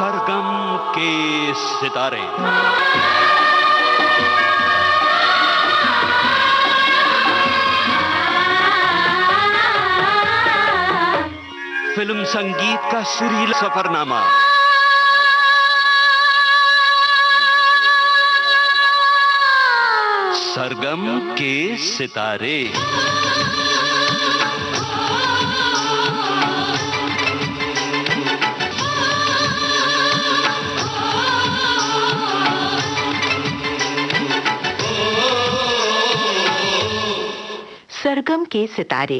सरगम के सितारे। फिल्म संगीत का सुरीला सफरनामा। सरगम के सितारे। सरगम के सितारे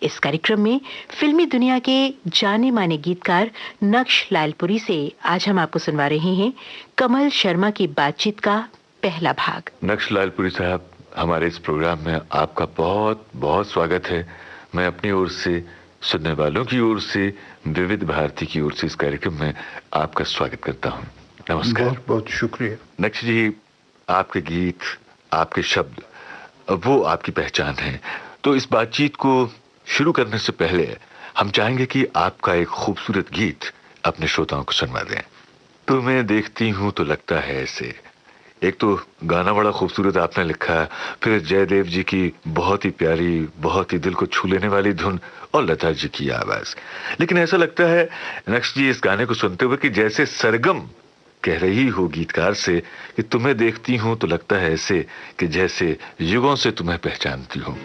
इस कार्यक्रम में फिल्मी दुनिया के जाने माने गीतकार नक्श लालपुरी से आज हम आपको सुनवा रहे हैं कमल शर्मा की बातचीत का पहला भाग। नक्श लालपुरी साहब, हमारे इस प्रोग्राम में आपका बहुत बहुत स्वागत है। मैं अपनी ओर से, सुनने वालों की ओर से, विविध भारती की ओर से इस कार्यक्रम में आपका स्वागत करता हूँ। नमस्कार। बहुत बहुत शुक्रिया। नक्श जी, आपके गीत, आपके शब्द, वो आपकी पहचान है। तो इस बातचीत को शुरू करने से पहले हम चाहेंगे कि आपका एक खूबसूरत गीत अपने श्रोताओं को सुनवा दें। तुम्हें देखती हूँ तो लगता है ऐसे। एक तो गाना बड़ा खूबसूरत आपने लिखा, फिर जयदेव जी की बहुत ही प्यारी, बहुत ही दिल को छू लेने वाली धुन और लता जी की आवाज। लेकिन ऐसा लगता है नक्श जी इस गाने को सुनते हुए कि जैसे सरगम कह रही हो गीतकार से कि तुम्हें देखती हूँ तो लगता है ऐसे कि जैसे युगों से तुम्हें पहचानती हूँ।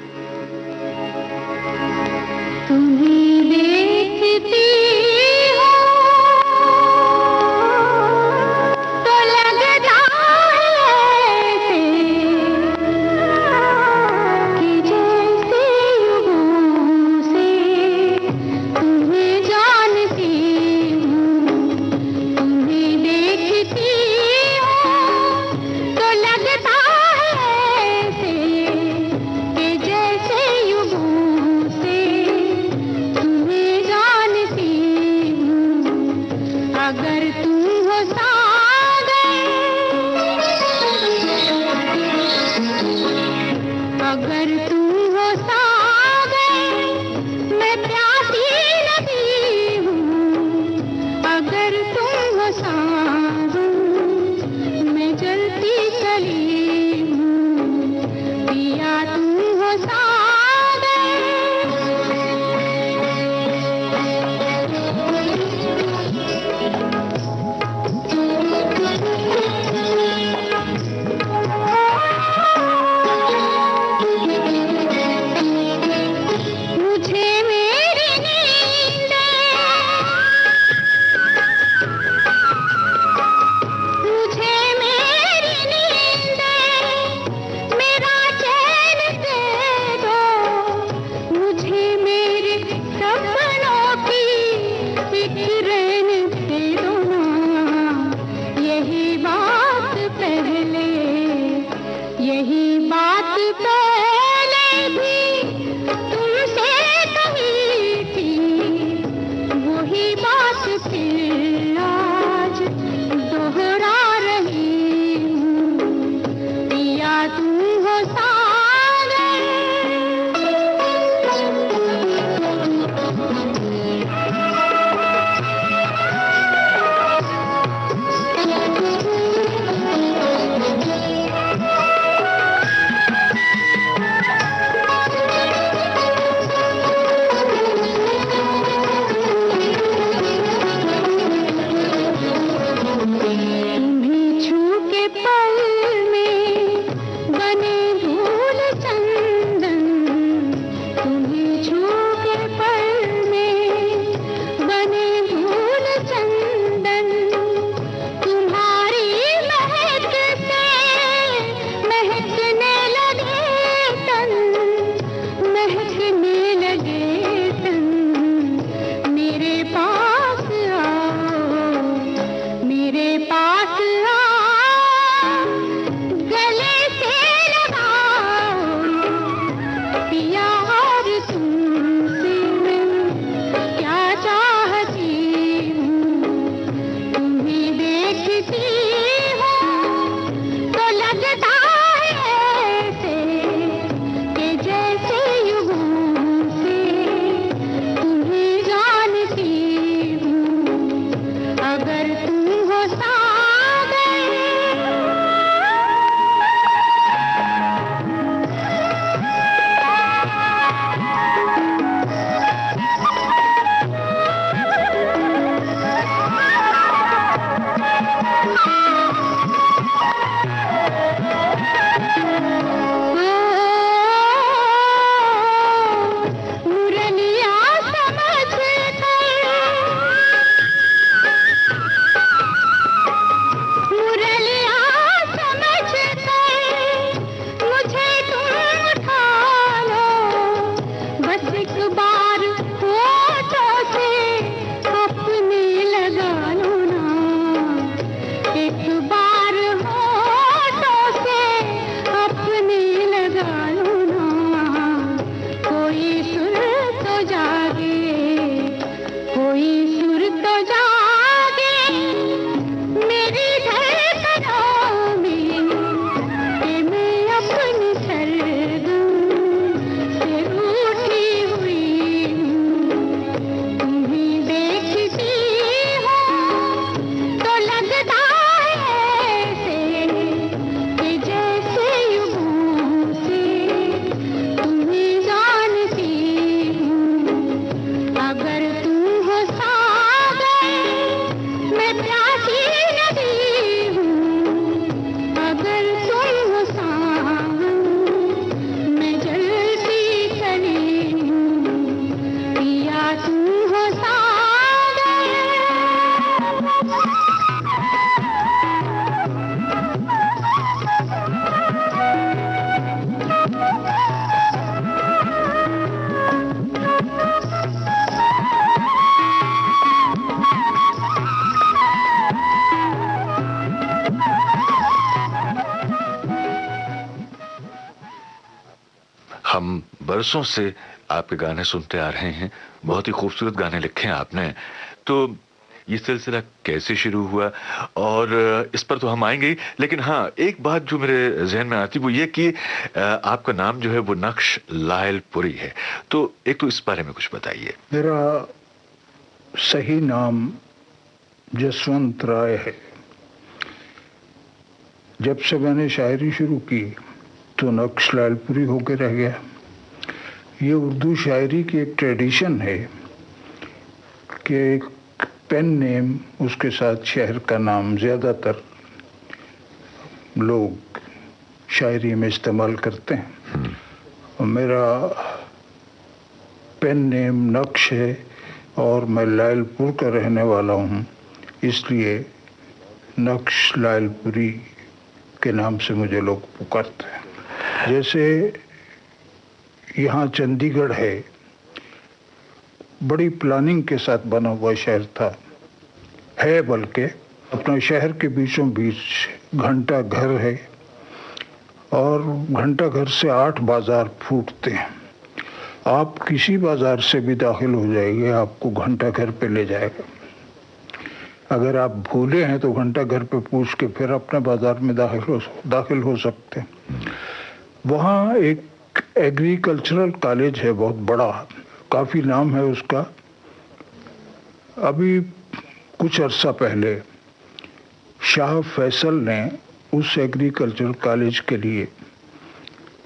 बरसों से आपके गाने सुनते आ रहे हैं, बहुत ही खूबसूरत गाने लिखे हैं आपने। तो ये सिलसिला कैसे शुरू हुआ, और इस पर तो हम आएंगे ही, लेकिन हाँ, एक बात जो मेरे जहन में आती वो ये कि आपका नाम जो है वो नक्श लायलपुरी है। तो एक तो इस बारे में कुछ बताइए। मेरा सही नाम जसवंत राय है। जब से मैंने शायरी शुरू की तो नक्श लायलपुरी होकर रह गया। ये उर्दू शायरी की एक ट्रेडिशन है कि एक पेन नेम, उसके साथ शहर का नाम ज़्यादातर लोग शायरी में इस्तेमाल करते हैं। और मेरा पेन नेम नक्श है और मैं लायलपुर का रहने वाला हूँ, इसलिए नक्श लायलपुरी के नाम से मुझे लोग पुकारते हैं। जैसे यहाँ चंडीगढ़ है, बड़ी प्लानिंग के साथ बना हुआ शहर था, है बल्कि अपना शहर के बीचों बीच घंटा घर है और घंटा घर से 8 बाजार फूटते हैं। आप किसी बाजार से भी दाखिल हो जाएंगे, आपको घंटा घर पे ले जाएगा। अगर आप भूले हैं तो घंटा घर पे पूछ के फिर अपने बाजार में दाखिल हो सकते हैं। वहाँ एक एग्रीकल्चरल कॉलेज है, बहुत बड़ा, काफ़ी नाम है उसका। अभी कुछ अरसा पहले शाह फैसल ने उस एग्रीकल्चर कॉलेज के लिए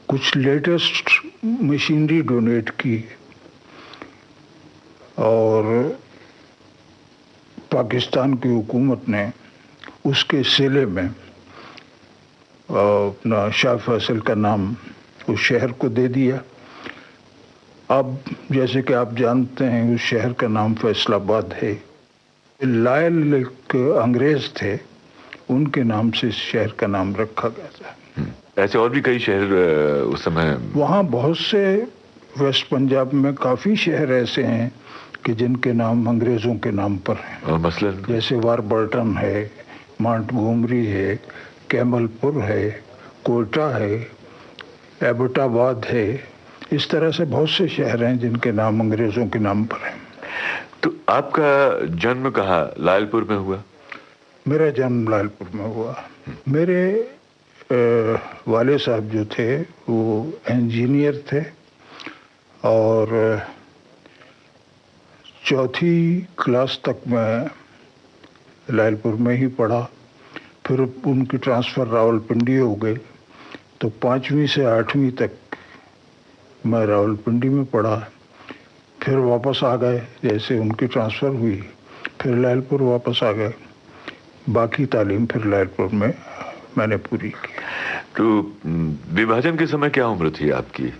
कुछ लेटेस्ट मशीनरी डोनेट की और पाकिस्तान की हुकूमत ने उसके सिले में अपना शाह फैसल का नाम उस शहर को दे दिया। अब जैसे कि आप जानते हैं उस शहर का नाम फैसलाबाद है। लायल एक अंग्रेज थे, उनके नाम से इस शहर का नाम रखा गया था। ऐसे और भी कई शहर उस समय वहाँ बहुत से वेस्ट पंजाब में काफ़ी शहर ऐसे हैं कि जिनके नाम अंग्रेज़ों के नाम पर हैं। मसलन जैसे वारबर्टन है, मांटगोमरी है, कैमलपुर है, कोयटा है, एबटाबाद है। इस तरह से बहुत से शहर हैं जिनके नाम अंग्रेज़ों के नाम पर हैं। तो आपका जन्म कहाँ, लायलपुर में हुआ? मेरा जन्म लायलपुर में हुआ। मेरे वाले साहब जो थे वो इंजीनियर थे और 4th क्लास तक मैं लायलपुर में ही पढ़ा। फिर उनकी ट्रांसफ़र रावलपिंडी हो गई, तो 5वीं से 8वीं तक मैं रावलपिंडी में पढ़ा। फिर वापस आ गए, जैसे उनकी ट्रांसफ़र हुई फिर लायलपुर वापस आ गए। बाकी तालीम फिर लायलपुर में मैंने पूरी की। तो विभाजन के समय क्या उम्र थी आपकी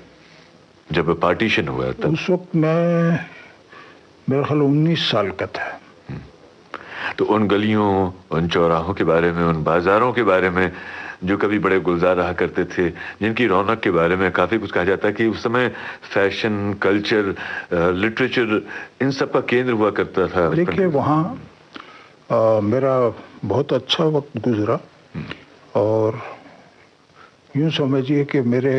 जब पार्टीशन हुआ तब? उस वक्त मैं मेरा ख्याल 19 साल का था। तो उन गलियों, उन चौराहों के बारे में, उन बाजारों के बारे में जो कभी बड़े गुलजार रहा करते थे, जिनकी रौनक के बारे में काफ़ी कुछ कहा जाता है कि उस समय फैशन, कल्चर, लिटरेचर, इन सब का केंद्र हुआ करता था। देखिए वहाँ मेरा बहुत अच्छा वक्त गुजरा और यूँ समझिए कि मेरे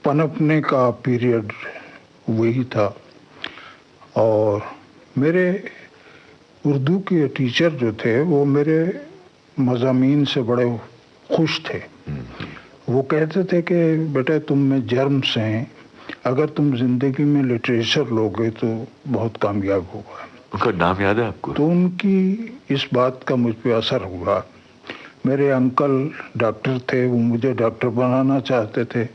पनपने का पीरियड वही था। और मेरे उर्दू के टीचर जो थे वो मेरे मज़ामीन से बड़े खुश थे। वो कहते थे कि बेटा तुम में जर्म्स हैं, अगर तुम ज़िंदगी में लिटरेचर लोगे तो बहुत कामयाब होगा। उनका नाम याद है आपको? तो उनकी इस बात का मुझ पे असर हुआ। मेरे अंकल डॉक्टर थे, वो मुझे डॉक्टर बनाना चाहते थे।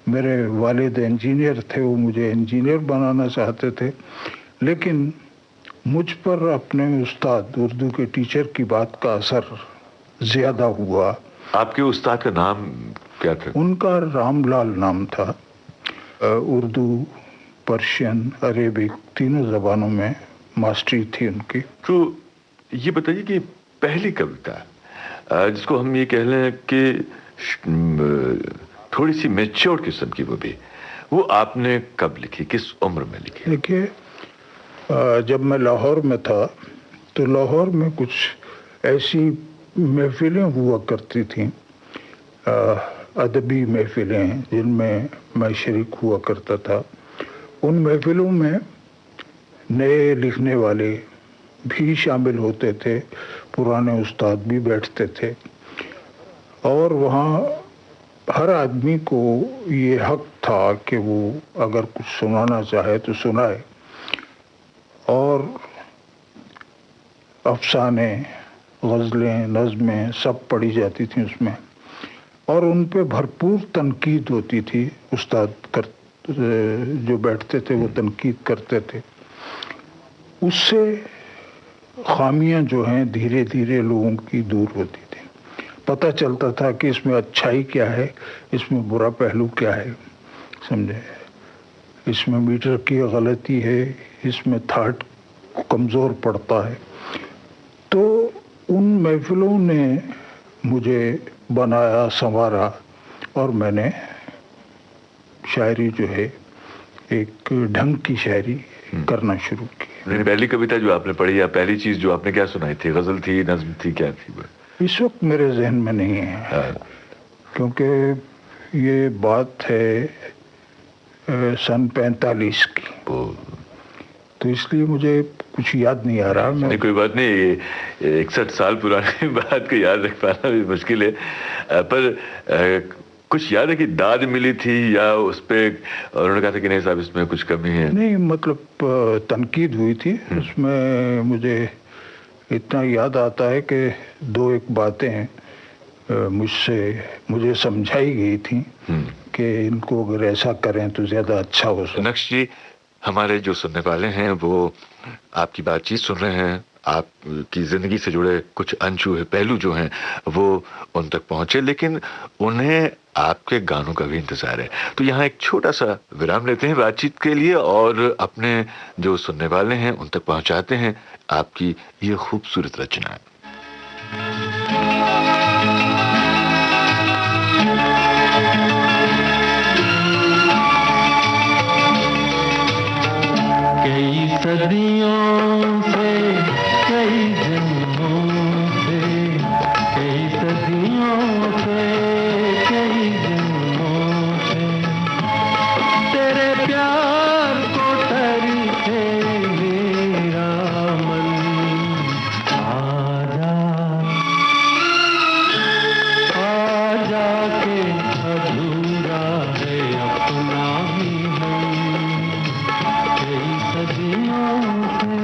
मेरे वालिद इंजीनियर थे, वो मुझे इंजीनियर बनाना चाहते थे। लेकिन मुझ पर अपने उस्ताद उर्दू के टीचर की बात का असर ज़्यादा हुआ। आपके उस्ताद का नाम क्या था? उनका रामलाल नाम था। उर्दू, पर्शियन, अरेबिक तीनों ज़बानों में मास्टरी थी उनकी। तो ये बताइए कि पहली कविता जिसको हम ये कह लें कि थोड़ी सी मैच्योर किस्म की, वो आपने कब लिखी, किस उम्र में लिखी? देखिए जब मैं लाहौर में था तो लाहौर में कुछ ऐसी महफिलें हुआ करती थी अदबी महफिलें हैं जिनमें मैं शरीक हुआ करता था। उन महफिलों में नए लिखने वाले भी शामिल होते थे, पुराने उस्ताद भी बैठते थे, और वहाँ हर आदमी को ये हक था कि वो अगर कुछ सुनाना चाहे तो सुनाए। और अफसाने, गज़लें, नज़में सब पढ़ी जाती थी उसमें, और उन पे भरपूर तनकीद होती थी। उस्ताद जो बैठते थे वो तनकीद करते थे। उससे खामियां जो हैं धीरे धीरे लोगों की दूर होती थी। पता चलता था कि इसमें अच्छाई क्या है, इसमें बुरा पहलू क्या है, समझे। इसमें मीटर की गलती है, इसमें थाट कमज़ोर पड़ता है। तो उन महफिलों ने मुझे बनाया, संवारा, और मैंने शायरी जो है एक ढंग की शायरी करना शुरू की। पहली कविता जो आपने पढ़ी या पहली चीज जो आपने क्या सुनाई थी? गजल थी, नज्म थी, क्या थी वो? इस वक्त मेरे जहन में नहीं है, क्योंकि ये बात है सन 45 की, तो इसलिए मुझे कुछ याद नहीं आ रहा। नहीं, कोई बात नहीं, 61 साल पुरानी बात को याद रख पाना भी मुश्किल है, पर कुछ याद है कि दाद मिली थी या उस पे उन्होंने कहा था कि नहीं साहब इसमें कुछ कमी है? नहीं, मतलब तनकीद हुई थी, उसमें मुझे इतना याद आता है कि दो एक बातें मुझे समझाई गई थी कि इनको अगर ऐसा करें तो ज्यादा अच्छा हो सकता। नक्श जी, हमारे जो सुनने वाले हैं वो आपकी बातचीत सुन रहे हैं, आपकी जिंदगी से जुड़े कुछ अनछुए पहलू जो हैं वो उन तक पहुंचे, लेकिन उन्हें आपके गानों का भी इंतजार है। तो यहाँ एक छोटा सा विराम लेते हैं बातचीत के लिए और अपने जो सुनने वाले हैं उन तक पहुंचाते हैं आपकी ये खूबसूरत रचना। कई सदियों से, कई जन्मों से, कई सदियों से, कई जन्मों से तेरे प्यार को तरसे मेरा मन। आजा, आजा के अधूरा है अपना ही मन। कई सदियों से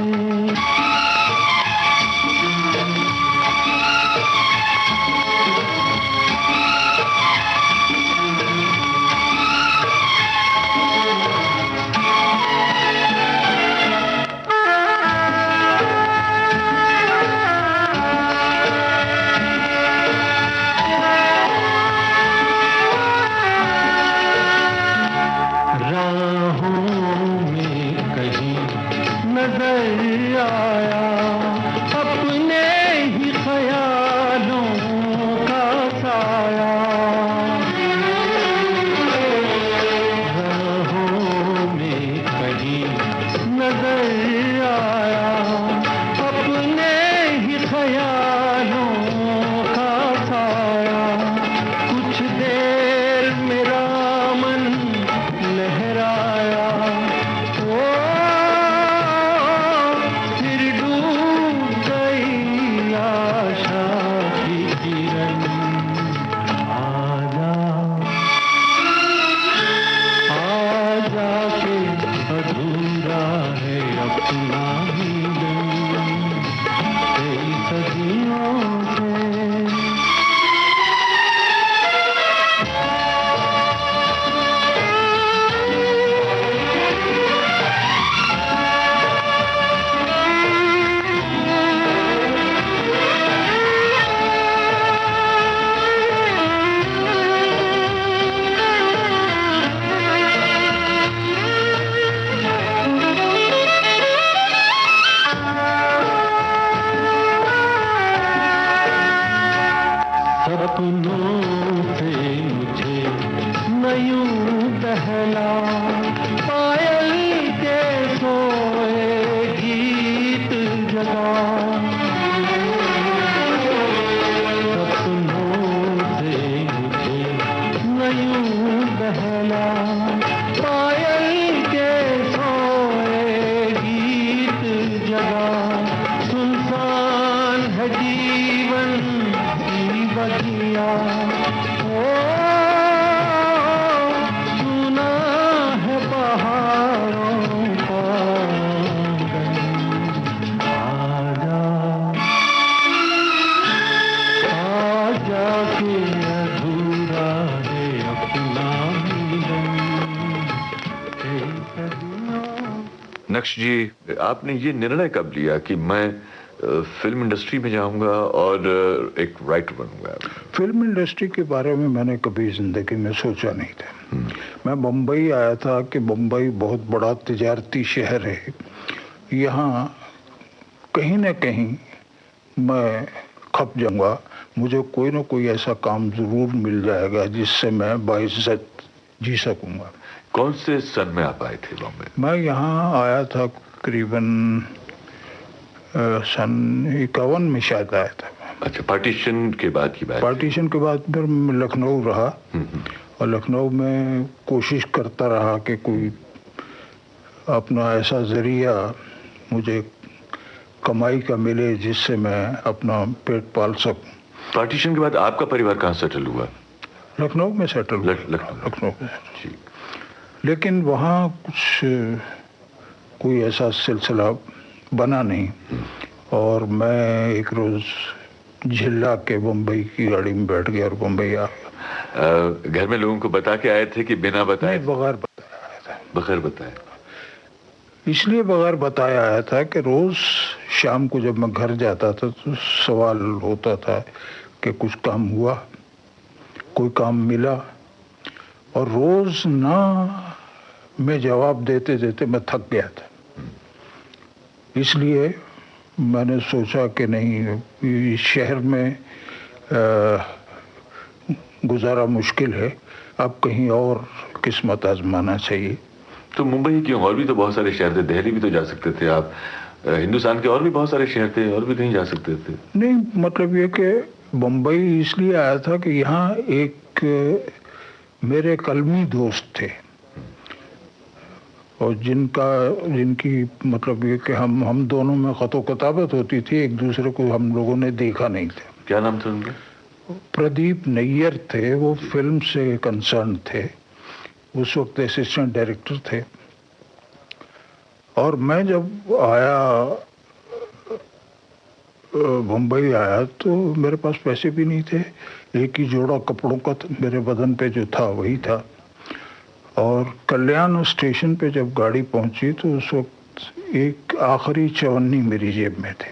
नक्श जी, आपने ये निर्णय कब लिया कि मैं फिल्म इंडस्ट्री में जाऊंगा और एक राइटर बनूंगा? फिल्म इंडस्ट्री के बारे में मैंने कभी जिंदगी में सोचा नहीं था। मैं मुंबई आया था कि मुंबई बहुत बड़ा तिजारती शहर है, यहाँ कहीं ना कहीं मैं खप जाऊंगा, मुझे कोई ना कोई ऐसा काम जरूर मिल जाएगा जिससे मैं बाइज्जत जी सकूंगा। कौन से सन में आप आए थे बॉम्बे? मैं यहाँ आया था करीबन सन 51 में शायद आया था। अच्छा, पार्टीशन के बाद की बात? पार्टीशन के बाद फिर मैं लखनऊ रहा और लखनऊ में कोशिश करता रहा कि कोई अपना ऐसा जरिया मुझे कमाई का मिले जिससे मैं अपना पेट पाल सकूं। पार्टीशन के बाद आपका परिवार कहाँ सेटल हुआ? लखनऊ में सेटल हुआ। लखनऊ में। लेकिन वहाँ कुछ कोई ऐसा सिलसिला बना नहीं और मैं एक रोज झिल्ला के बम्बई की गाड़ी में बैठ गया और बम्बई आ गया। घर में लोगों को बता के आए थे कि बिना बताए? बगैर बताया आया था। बगैर बताए? इसलिए बगैर बताया आया था कि रोज शाम को जब मैं घर जाता था तो सवाल होता था कि कुछ काम हुआ, कोई काम मिला, और रोज ना मैं जवाब देते देते मैं थक गया था। इसलिए मैंने सोचा कि नहीं, इस शहर में गुजारा मुश्किल है, अब कहीं और किस्मत आजमाना चाहिए। तो मुंबई क्यों? और भी तो बहुत सारे शहर थे, दिल्ली भी तो जा सकते थे आप, हिंदुस्तान के और भी बहुत सारे शहर थे, और भी कहीं जा सकते थे। नहीं, मतलब ये कि मुंबई इसलिए आया था कि यहाँ एक मेरे कलमी दोस्त थे और जिनकी मतलब ये कि हम दोनों में खतो किताबत होती थी, एक दूसरे को हम लोगों ने देखा नहीं था। क्या नाम था उनका? प्रदीप नैयर थे, वो फिल्म से कंसर्न थे, उस वक्त असिस्टेंट डायरेक्टर थे। और मैं जब आया मुंबई आया तो मेरे पास पैसे भी नहीं थे, एक ही जोड़ा कपड़ों का मेरे बदन पे जो था वही था। और कल्याण स्टेशन पे जब गाड़ी पहुंची तो उस वक्त एक आखिरी चवन्नी मेरी जेब में थे।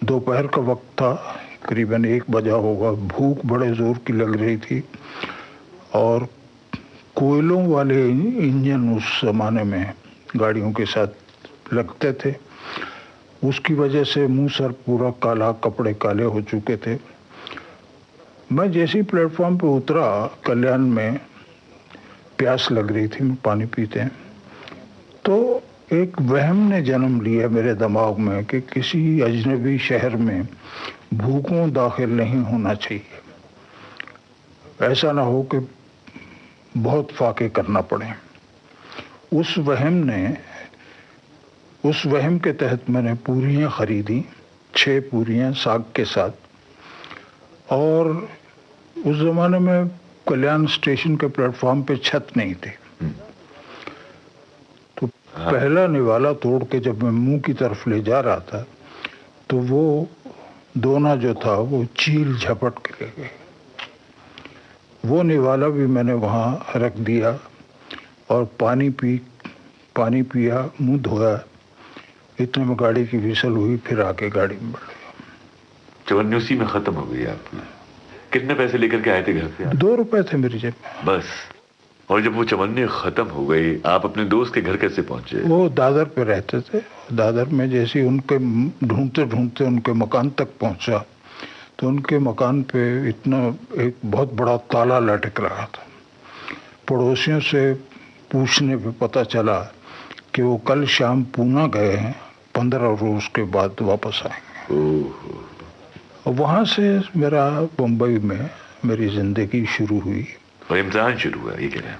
दोपहर का वक्त था, करीबन 1 बजा होगा। भूख बड़े जोर की लग रही थी और कोयलों वाले इंजन उस जमाने में गाड़ियों के साथ लगते थे, उसकी वजह से मुंह सर पूरा काला, कपड़े काले हो चुके थे। मैं जैसे ही प्लेटफॉर्म पे उतरा, कल्याण में प्यास लग रही थी, मैं पानी पीते हैं, तो एक वहम ने जन्म लिया मेरे दिमाग में कि किसी अजनबी शहर में भूखों दाखिल नहीं होना चाहिए, ऐसा ना हो कि बहुत फाके करना पड़े। उस वहम के तहत मैंने पूरियां खरीदी, 6 पूरियां साग के साथ। और उस जमाने में कल्याण स्टेशन के प्लेटफॉर्म पे छत नहीं थी, तो पहला निवाला तोड़ के जब मैं मुंह की तरफ ले जा रहा था तो वो दोना जो था वो चील झपट के ले गए। वो निवाला भी मैंने वहाँ रख दिया और पानी पानी पिया, मुंह धोया, इतने में गाड़ी की विसल हुई, फिर आके गाड़ी में बैठ गया। चवन्नी उसी में खत्म हो गई आपकी? कितने पैसे लेकर के आए थे घर से? 2 रुपए थे मेरी जेब में बस। और जब वो चवन्नी खत्म हो गई, आप अपने दोस्त के घर कैसे पहुंचे? वो दादर पे रहते थे। दादर में जैसे उनके ढूंढते ढूंढते उनके मकान तक पहुंचा तो उनके मकान पे इतना एक बहुत बड़ा ताला लटक रहा था। पड़ोसियों से पूछने पे पता चला कि वो कल शाम पूना गए हैं, 15 रोज के बाद वापस आएंगे। और वहाँ से मेरा मुंबई में मेरी जिंदगी शुरू हुई और इम्तिहान शुरू हुआ, ये कह रहे हैं।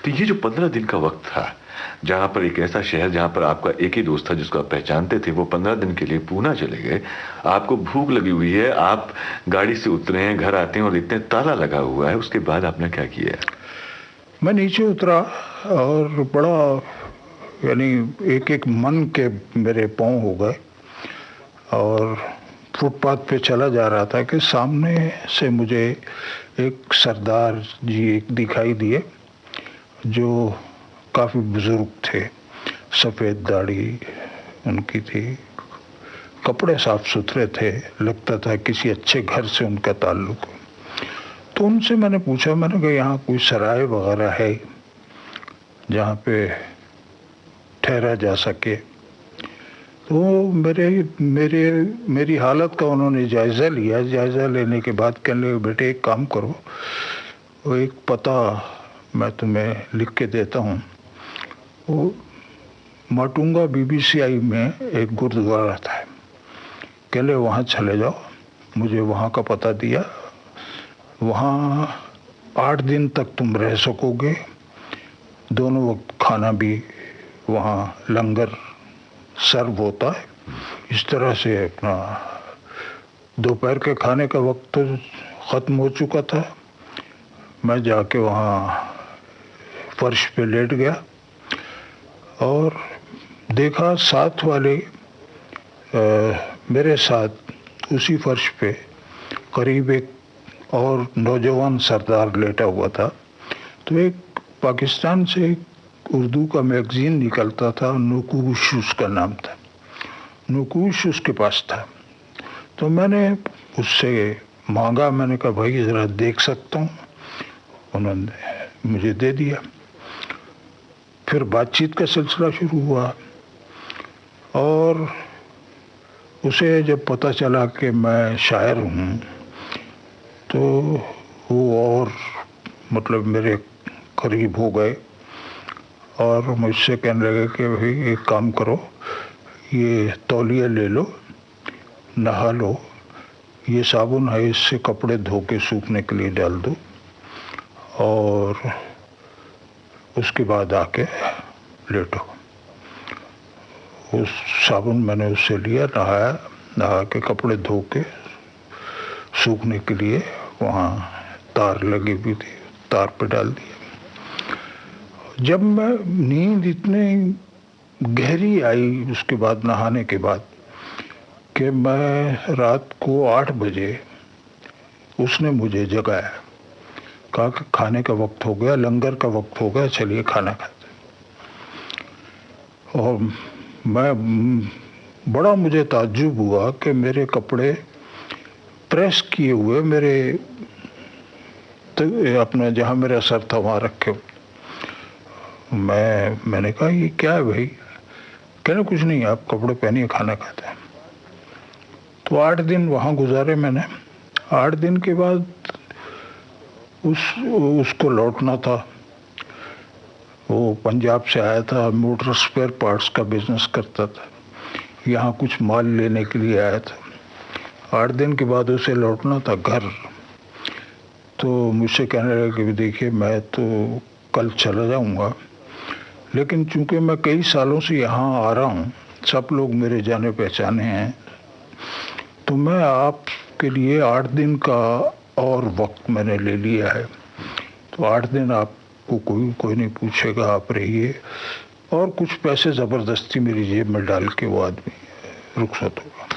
तो ये जो 15 दिन का वक्त था, जहाँ पर एक ऐसा शहर जहाँ पर आपका एक ही दोस्त था जिसको आप पहचानते थे, वो 15 दिन के लिए पूना चले गए, आपको भूख लगी हुई है, आप गाड़ी से उतरे हैं, घर आते हैं और इतने ताला लगा हुआ है, उसके बाद आपने क्या किया? मैं नीचे उतरा और बड़ा यानी एक मन के मेरे पाँव हो गए और फुटपाथ पे चला जा रहा था कि सामने से मुझे एक सरदार जी एक दिखाई दिए जो काफ़ी बुजुर्ग थे सफ़ेद दाढ़ी उनकी थी, कपड़े साफ सुथरे थे, लगता था किसी अच्छे घर से उनका ताल्लुक। तो उनसे मैंने पूछा, मैंने कहा यहाँ कोई सराय वगैरह है जहाँ पे ठहरा जा सके? तो मेरी हालत का उन्होंने जायज़ा लिया। जायज़ा लेने के बाद कहने लगे, बेटे एक काम करो, वो एक पता मैं तुम्हें लिख के देता हूँ। वो माटुंगा BBCI में एक गुरुद्वारा था, कहले वहाँ चले जाओ। मुझे वहाँ का पता दिया। वहाँ 8 दिन तक तुम रह सकोगे, दोनों वक्त खाना भी वहाँ लंगर सर्व होता है। इस तरह से अपना दोपहर के खाने का वक्त तो ख़त्म हो चुका था। मैं जाके वहाँ फर्श पे लेट गया और देखा साथ वाले मेरे साथ उसी फर्श पे करीब एक और नौजवान सरदार लेटा हुआ था। तो एक पाकिस्तान से उर्दू का मैगज़ीन निकलता था, नुकूश उसका नाम था, नुकूश उसके पास था। तो मैंने उससे मांगा, मैंने कहा भाई ज़रा देख सकता हूँ? उन्होंने मुझे दे दिया। फिर बातचीत का सिलसिला शुरू हुआ और उसे जब पता चला कि मैं शायर हूँ तो वो और मतलब मेरे करीब हो गए और मुझसे कहने लगे कि भाई एक काम करो, ये तौलिया ले लो, नहा लो, ये साबुन है इससे कपड़े धो के सूखने के लिए डाल दो और उसके बाद आके लेटो। उस साबुन मैंने उससे लिया, नहाया, नहा के कपड़े धो के सूखने के लिए वहाँ तार लगी हुई थी, तार पे डाल दिया। जब मैं नींद इतनी गहरी आई उसके बाद, नहाने के बाद, कि मैं रात को 8 बजे उसने मुझे जगाया, कहा कि खाने का वक्त हो गया, लंगर का वक्त हो गया, चलिए खाना खाते। और बड़ा मुझे ताज्जुब हुआ कि मेरे कपड़े प्रेस किए हुए मेरे अपना जहाँ मेरा सर था वहाँ रखे। मैंने कहा ये क्या है भाई? कहने कुछ नहीं, आप कपड़े पहनिए, खाना खाते हैं। तो 8 दिन वहाँ गुजारे मैंने। 8 दिन के बाद उसको लौटना था। वो पंजाब से आया था, मोटर स्पेयर पार्ट्स का बिजनेस करता था, यहाँ कुछ माल लेने के लिए आया था। 8 दिन के बाद उसे लौटना था घर। तो मुझसे कहने लगा कि देखिए मैं तो कल चला जाऊँगा, लेकिन चूंकि मैं कई सालों से यहाँ आ रहा हूँ, सब लोग मेरे जाने पहचाने हैं, तो मैं आपके लिए 8 दिन का और वक्त मैंने ले लिया है। तो 8 दिन आपको कोई नहीं पूछेगा, आप रहिए, और कुछ पैसे ज़बरदस्ती मेरी जेब में डाल के वो आदमी रुखसत होगा।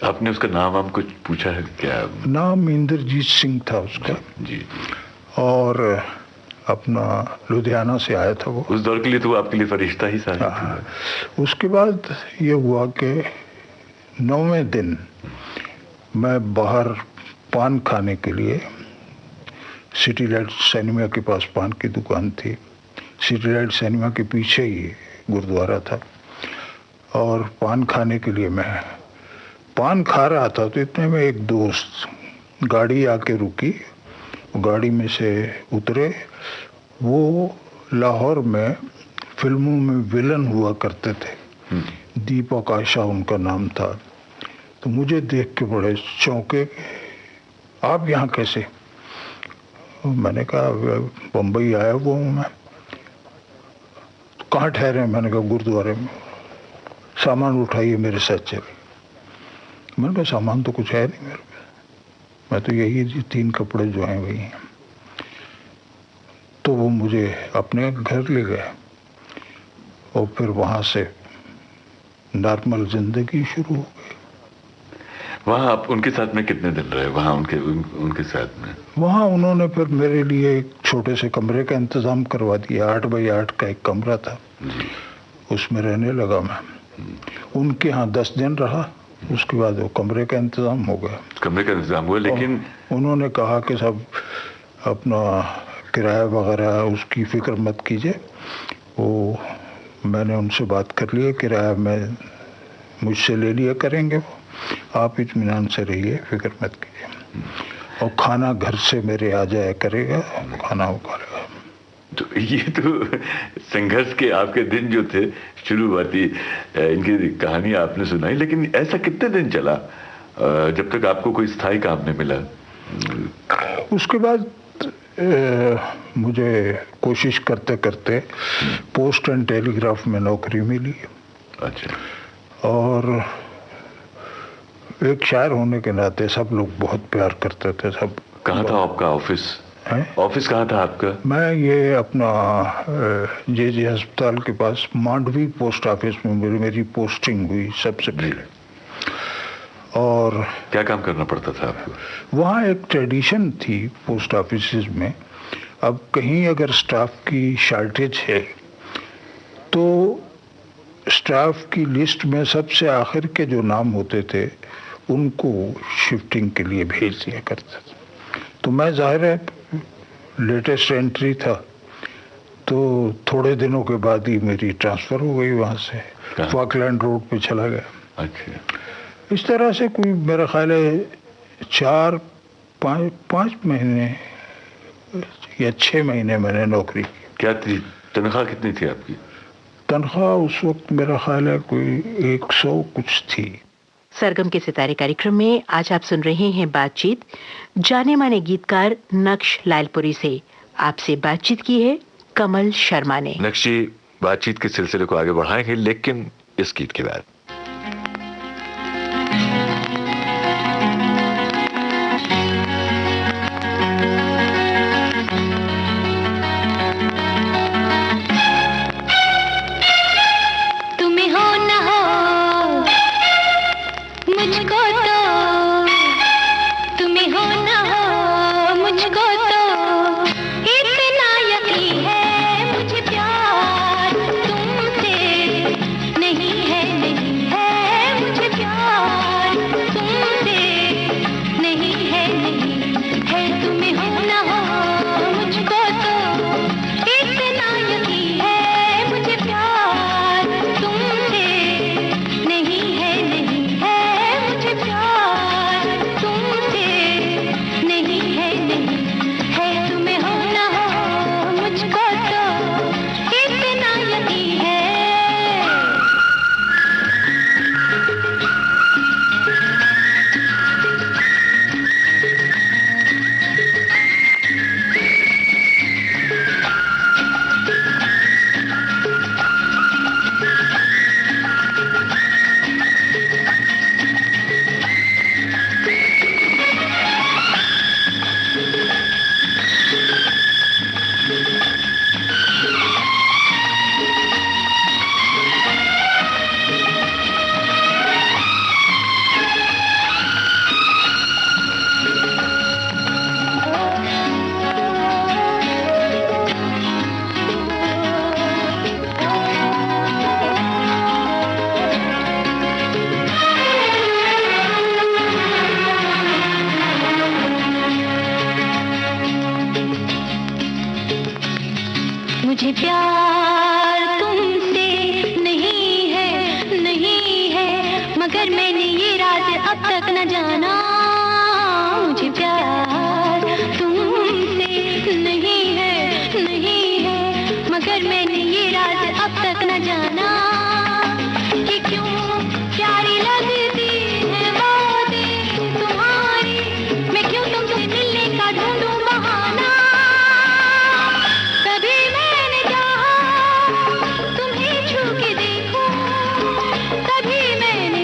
आपने उसका नाम हम कुछ पूछा है क्या? नाम इंद्रजीत सिंह था उसका। जी। और अपना लुधियाना से आया था वो। उस दौर के लिए तो वो आपके लिए फरिश्ता ही साबित हुआ। उसके बाद ये हुआ कि 9वें दिन मैं बाहर पान खाने के लिए, सिटी लाइट सिनेमा के पास पान की दुकान थी, सिटी लाइट सिनेमा के पीछे ही गुरुद्वारा था, और पान खाने के लिए मैं पान खा रहा था। तो इतने में एक दोस्त गाड़ी आके रुकी, गाड़ी में से उतरे। वो लाहौर में फिल्मों में विलन हुआ करते थे, दीपक आशा उनका नाम था। तो मुझे देख के बड़े चौंके, आप यहाँ कैसे? मैंने कहा बम्बई आया हुआ हूँ मैं। तो कहाँ ठहरे? मैंने कहा गुरुद्वारे में। सामान उठाइए मेरे साथ चले। मैंने कहा सामान तो कुछ है नहीं मेरे पास, मैं तो यही 3 कपड़े जो हैं वही हैं। तो वो मुझे अपने घर ले गए और फिर वहाँ से नॉर्मल जिंदगी शुरू हो गई। वहाँ आप उनके साथ में कितने दिन रहे, वहाँ उनके साथ में? वहाँ उन्होंने फिर मेरे लिए एक छोटे से कमरे का इंतजाम करवा दिया। 8 बाई 8 का एक कमरा था, उसमें रहने लगा मैं। उनके यहाँ 10 दिन रहा, उसके बाद वो कमरे का इंतजाम हो गया। कमरे का इंतजाम हुआ, लेकिन उन्होंने कहा कि सब अपना किराया वगैरह उसकी फिक्र मत कीजिए। वो मैंने उनसे बात कर लिया, किराया मैं मुझसे ले लिया करेंगे वो, आप इत्मीनान से रहिए, फिक्र मत कीजिए। और खाना घर से मेरे आ जाया करेगा, खाना वो करेगा। तो ये तो संघर्ष के आपके दिन जो थे, शुरुआती इनकी कहानी आपने सुनाई, लेकिन ऐसा कितने दिन चला जब तक आपको कोई स्थायी काम नहीं मिला? उसके बाद मुझे कोशिश करते करते पोस्ट एंड टेलीग्राफ में नौकरी मिली। अच्छा। और एक शायर होने के नाते सब लोग बहुत प्यार करते थे। सब। कहाँ था आपका ऑफिस? ऑफिस कहाँ था आपका? मैं ये अपना जे अस्पताल के पास मांडवी पोस्ट ऑफिस में मेरी पोस्टिंग हुई सबसे पहले। और क्या काम करना पड़ता था आपको? वहाँ एक ट्रेडिशन थी पोस्ट ऑफिस में, अब कहीं अगर स्टाफ की शॉर्टेज है तो स्टाफ की लिस्ट में सबसे आखिर के जो नाम होते थे उनको शिफ्टिंग के लिए भेज दिया करते थे। तो मैं जाहिर है लेटेस्ट एंट्री था, तो थोड़े दिनों के बाद ही मेरी ट्रांसफ़र हो गई वहाँ से, फॉकलैंड रोड पे चला गया। अच्छा। इस तरह से कोई मेरा ख्याल है 4-5 महीने या 6 महीने मैंने नौकरी की। क्या थी तनख्वाह, कितनी थी आपकी तनख्वाह? उस वक्त मेरा ख्याल है कोई 100 कुछ थी। सरगम के सितारे कार्यक्रम में आज आप सुन रहे हैं बातचीत जाने माने गीतकार नक्श लालपुरी से। आपसे बातचीत की है कमल शर्मा ने। नक्श जी, बातचीत के सिलसिले को आगे बढ़ाएंगे, लेकिन इस गीत के बाद। मुझे प्यार तुमसे नहीं है, नहीं है, मगर मैंने ये राज अब तक न जाना। मुझे प्यार तुमसे नहीं है, नहीं है, मगर मैंने ये राज अब तक न जाना कि क्यों प्यारी लगती है बातें तुम्हारी, मैं क्यों तुमसे मिलने का ढूंढूं बहाना। तभी मैंने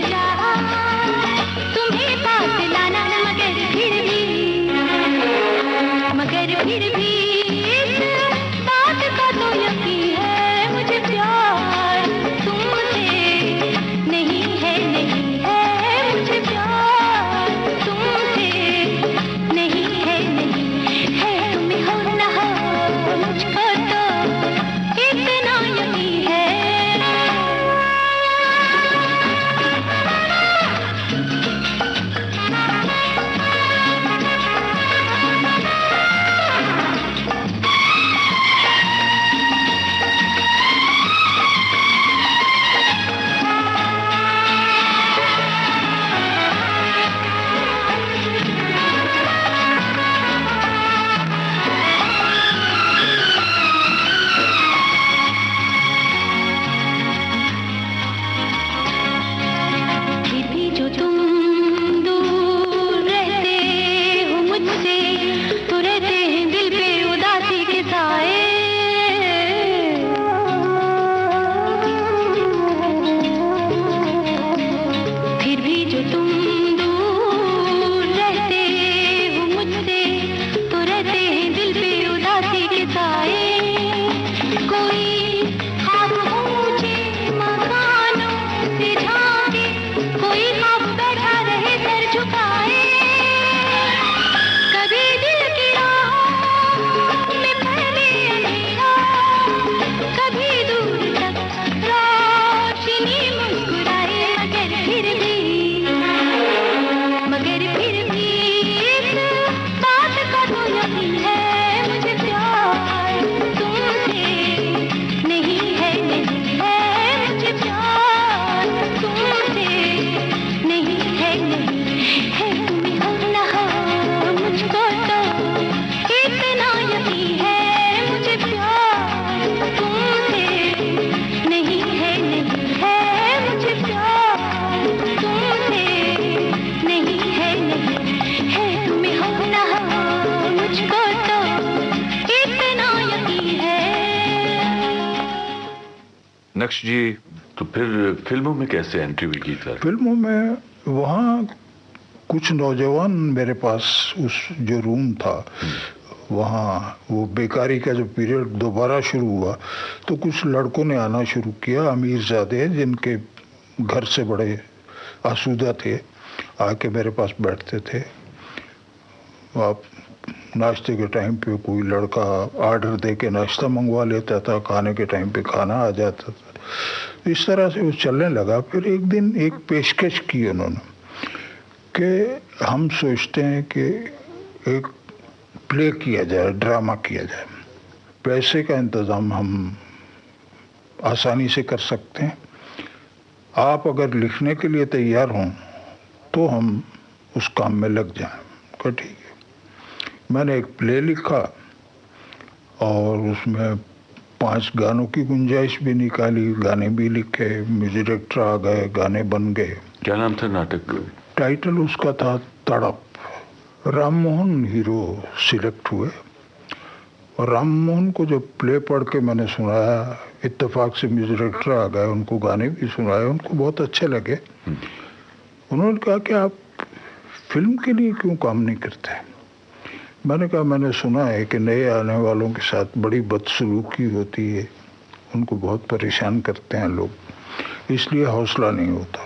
चाहा तुम्हें पास लाना। नक्श जी, तो फिर फिल्मों में कैसे एंट्री हुई गीतकार? फिल्मों में वहाँ कुछ नौजवान मेरे पास, उस जो रूम था वहाँ, वो बेकारी का जो पीरियड दोबारा शुरू हुआ, तो कुछ लड़कों ने आना शुरू किया, अमीरजादे, जिनके घर से बड़े आसूदा थे, आके मेरे पास बैठते थे। आप नाश्ते के टाइम पे कोई लड़का ऑर्डर दे के नाश्ता मंगवा लेता था, खाने के टाइम पे खाना आ जाता था। इस तरह से वो चलने लगा। फिर एक दिन एक पेशकश की उन्होंने कि हम सोचते हैं कि एक प्ले किया जाए, ड्रामा किया जाए, पैसे का इंतज़ाम हम आसानी से कर सकते हैं, आप अगर लिखने के लिए तैयार हों तो हम उस काम में लग जाएं। कहा ठीक है। मैंने एक प्ले लिखा और उसमें 5 गानों की गुंजाइश भी निकाली, गाने भी लिखे, म्यूजिक डायरेक्टर आ गए, गाने बन गए। क्या नाम था नाटक? टाइटल उसका था तड़प। राम मोहन हीरो सिलेक्ट हुए और राम मोहन को जब प्ले पढ़ के मैंने सुनाया, इत्तेफाक से म्यूजिक डायरेक्टर आ गए, उनको गाने भी सुनाए, उनको बहुत अच्छे लगे। उन्होंने कहा कि आप फिल्म के लिए क्यों काम नहीं करते? मैंने कहा मैंने सुना है कि नए आने वालों के साथ बड़ी बदसलूकी होती है, उनको बहुत परेशान करते हैं लोग, इसलिए हौसला नहीं होता।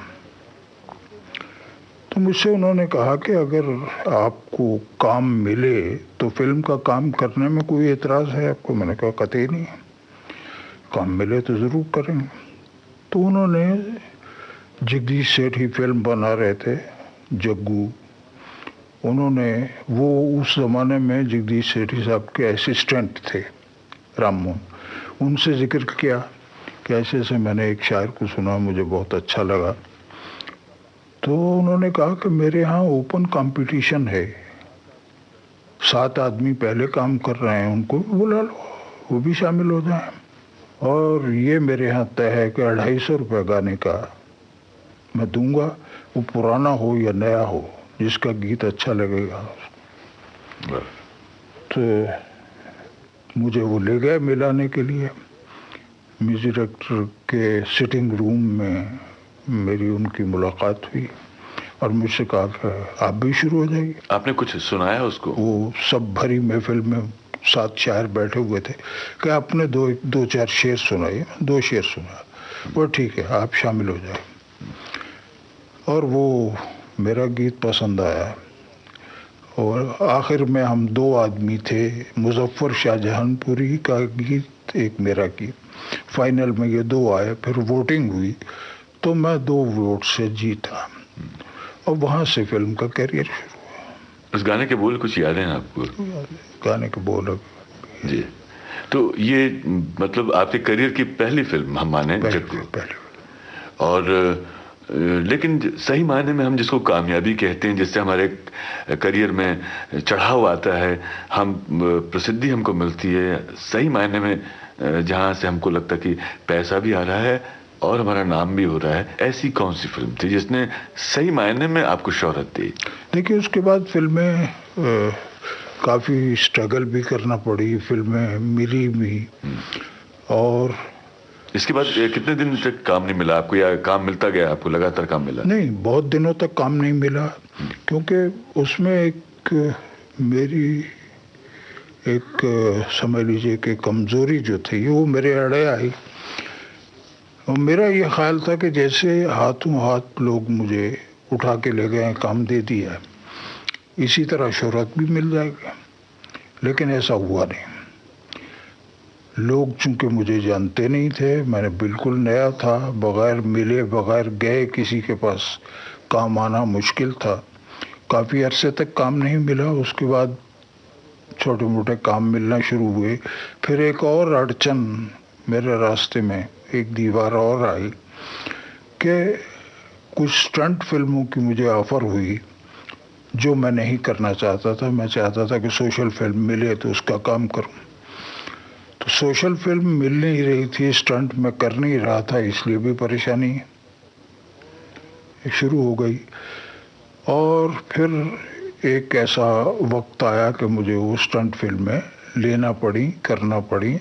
तो मुझसे उन्होंने कहा कि अगर आपको काम मिले तो फिल्म का काम करने में कोई एतराज़ है आपको? मैंने कहा कतई नहीं, काम मिले तो ज़रूर करेंगे। तो उन्होंने, जगदीश सेठ ही फिल्म बना रहे थे, जग्गू, उन्होंने, वो उस ज़माने में जगदीश सेठी साहब के असिस्टेंट थे राम मोहन, उनसे जिक्र किया कि ऐसे ऐसे मैंने एक शायर को सुना, मुझे बहुत अच्छा लगा। तो उन्होंने कहा कि मेरे यहाँ ओपन कंपटीशन है, 7 आदमी पहले काम कर रहे हैं, उनको भी बुला लो, वो भी शामिल हो जाएं। और ये मेरे यहाँ तय है कि 250 रुपये गाने का मैं दूंगा, वो पुराना हो या नया हो, जिसका गीत अच्छा लगेगा। तो मुझे वो ले गए मिलाने के लिए। म्यूजिक डायरेक्टर के सिटिंग रूम में मेरी उनकी मुलाकात हुई और मुझसे कहा कि आप भी शुरू हो जाइए। आपने कुछ सुनाया उसको? वो सब भरी महफिल में 7 शायर बैठे हुए थे कि आपने 2-4 शेर सुनाइए। 2 शेर सुना, वो ठीक है, आप शामिल हो जाए। और वो मेरा गीत पसंद आया और आखिर में हम 2 आदमी थे, मुजफ्फर शाहजहानपुरी का गीत, एक मेरा गीत, फाइनल में ये 2 आए। फिर वोटिंग हुई तो मैं 2 वोट से जीता और वहाँ से फिल्म का करियर शुरू हुआ। उस गाने के बोल कुछ याद हैं आपको? गाने के बोल जी। तो ये मतलब आपके करियर की पहली फिल्म हम माने पहली। और लेकिन सही मायने में हम जिसको कामयाबी कहते हैं, जिससे हमारे करियर में चढ़ाव आता है, हम प्रसिद्धि हमको मिलती है, सही मायने में जहाँ से हमको लगता कि पैसा भी आ रहा है और हमारा नाम भी हो रहा है, ऐसी कौन सी फिल्म थी जिसने सही मायने में आपको शोहरत दी? देखिए, उसके बाद फिल्में काफ़ी स्ट्रगल भी करना पड़ी, फिल्में मिली भी। और इसके बाद कितने दिन तक काम नहीं मिला आपको, या काम मिलता गया आपको, लगातार काम मिला? नहीं, बहुत दिनों तक काम नहीं मिला, क्योंकि उसमें एक मेरी समझ लीजिए कि कमज़ोरी जो थी वो मेरे अड़े आई। और मेरा ये ख्याल था कि जैसे हाथों हाथ लोग मुझे उठा के ले गए, काम दे दिया, इसी तरह शोहरत भी मिल जाएगी। लेकिन ऐसा हुआ नहीं। लोग चूंकि मुझे जानते नहीं थे, मैंने बिल्कुल नया था, बग़ैर मिले बग़ैर गए किसी के पास काम आना मुश्किल था। काफ़ी अरसे तक काम नहीं मिला, उसके बाद छोटे मोटे काम मिलना शुरू हुए। फिर एक और अड़चन मेरे रास्ते में, एक दीवार और आई कि कुछ स्टंट फिल्मों की मुझे ऑफ़र हुई जो मैं नहीं करना चाहता था। मैं चाहता था कि सोशल फिल्म मिले तो उसका काम करूं। तो सोशल फिल्म मिल नहीं रही थी, स्टंट मैं कर नहीं रहा था, इसलिए भी परेशानी शुरू हो गई। और फिर एक ऐसा वक्त आया कि मुझे वो स्टंट फिल्में लेना पड़ी, करना पड़ी,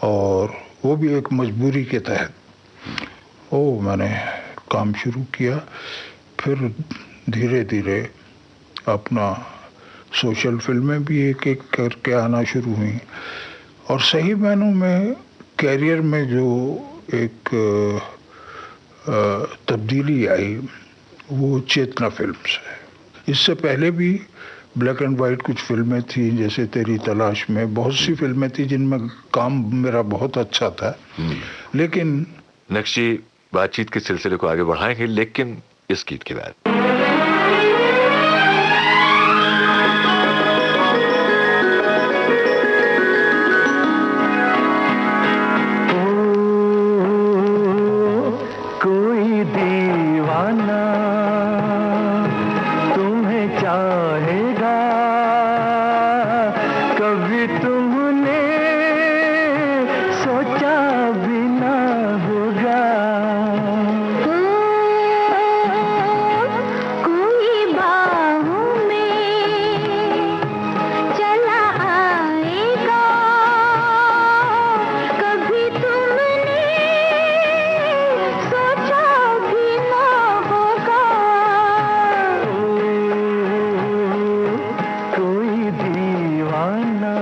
और वो भी एक मजबूरी के तहत। मैंने काम शुरू किया। फिर धीरे धीरे अपना सोशल फिल्में भी एक एक करके आना शुरू हुई, और सही मायनों में कैरियर में जो एक तब्दीली आई वो चेतना फिल्म से। इससे पहले भी ब्लैक एंड वाइट कुछ फिल्में थी, जैसे तेरी तलाश में, बहुत सी फिल्में थी जिनमें काम मेरा बहुत अच्छा था। लेकिन नक्शी बातचीत के सिलसिले को आगे बढ़ाएंगे, लेकिन इस गीत के बाद। कोई दीवाना तुम्हें चाहेगा, कभी तुमने सोचा भी ना होगा। कोई बाहों में चला आएगा, कभी तुमने सोचा भी ना होगा। कोई दीवाना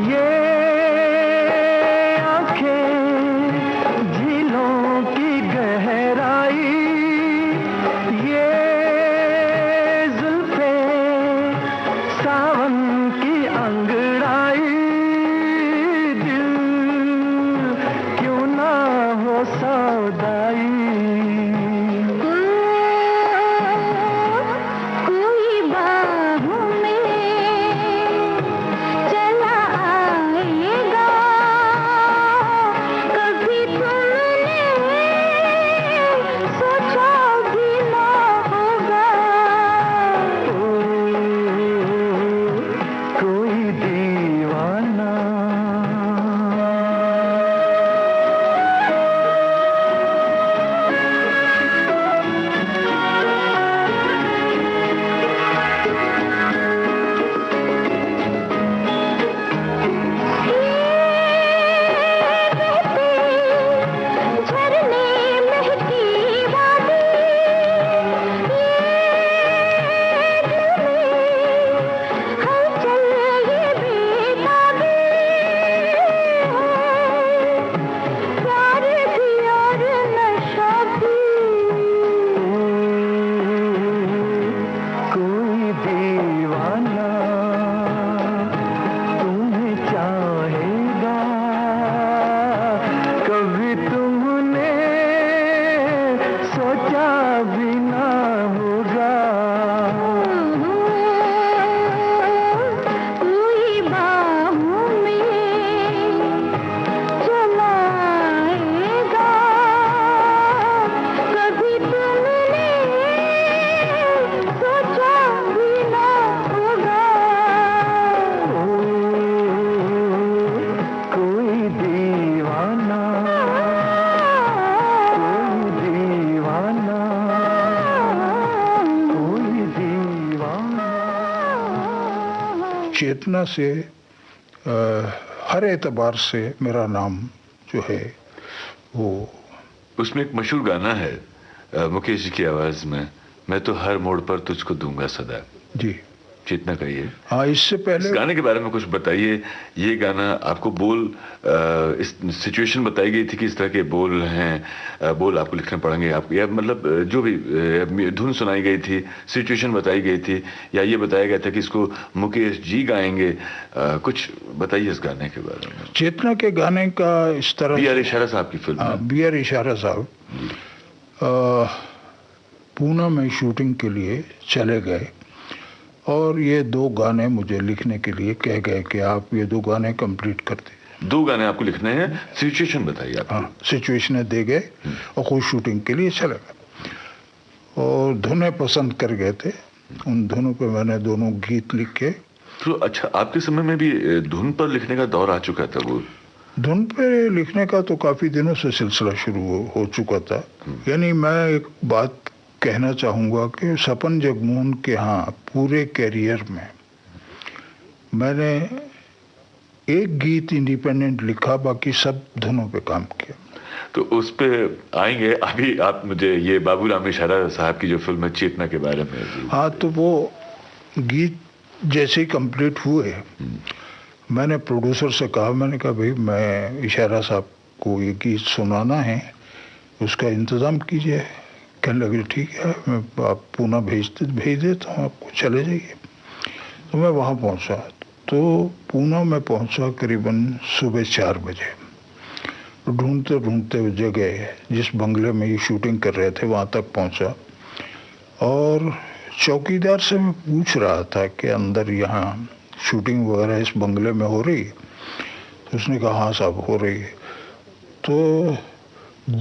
ये आंखें झीलों की गहराई, ये जुल्फें सावन की अंगड़ाई, दिल क्यों ना हो सौदाई। कोई बाहों में चला आएगा, कभी तुमने सोचा भी ना होगा। कोई दीवाना झरने महकी वादी, हलचल ये बेताबी, प्यार भी और नशा भी। कोई दीवाना तुम्हें चाहेगा, कभी तुमने सोचा भी ना होगा। कोई बाहों में चला आएगा, कभी तुमने सोचा भी ना होगा। कोई दीवाना, कोई दीवाना, कोई दीवाना। चेतना से हर एतबार से मेरा नाम जो है वो उसमें एक मशहूर गाना है मुकेश जी की आवाज में, मैं तो हर मोड़ पर तुझको दूंगा सदा। जी चेतना का ये। हाँ, इससे इस पहले गाने के बारे में कुछ बताइए। ये गाना आपको बोल इस सिचुएशन बताई गई थी कि इस तरह के बोल हैं, बोल आपको लिखने पड़ेंगे, आप या मतलब जो भी धुन सुनाई गई थी, सिचुएशन बताई गई थी, या ये बताया गया था कि इसको मुकेश जी गाएंगे? कुछ बताइए इस गाने के बारे में। चेतना के गाने का इस तरह बी आर इशारा साहब की फिल्म है। बी आर इशारा साहब पूना में शूटिंग के लिए चले गए, और ये दो गाने मुझे लिखने के लिए कह गए कि आप ये दो गाने कंप्लीट कर दे। 2 गाने आपको लिखने हैं, सिचुएशन बताइए आप। हाँ, सिचुएशन दे गए और खुद शूटिंग के लिए चले गए, और धुनें पसंद कर गए थे। उन धुनों पे मैंने दोनों गीत लिखे। तो अच्छा, आपके समय में भी धुन पर लिखने का दौर आ चुका था वो? धुन पे लिखने का तो काफ़ी दिनों से सिलसिला शुरू हो चुका था। यानी मैं एक बात कहना चाहूँगा कि सपन जगमोहन के यहाँ पूरे कैरियर में मैंने एक गीत इंडिपेंडेंट लिखा, बाकी सब धुनों पे काम किया। तो उस पे आएंगे। अभी आप मुझे ये बाबूराम इशारा साहब की जो फिल्म है चेतना के बारे में। हाँ, तो वो गीत जैसे ही कंप्लीट हुए मैंने प्रोड्यूसर से कहा, मैंने कहा भाई मैं इशारा साहब को ये गीत सुनाना है, उसका इंतज़ाम कीजिए। कहने लगे ठीक है, मैं आप पूना भेज देता हूँ आपको, चले जाइए। तो मैं वहाँ पहुँचा, तो पूना में पहुँचा करीबन सुबह 4 बजे। ढूंढते ढूंढते उस जगह जिस बंगले में ये शूटिंग कर रहे थे वहाँ तक पहुँचा, और चौकीदार से मैं पूछ रहा था कि अंदर यहाँ शूटिंग वगैरह इस बंगले में हो रही है? तो उसने कहा हाँ साहब हो रही है। तो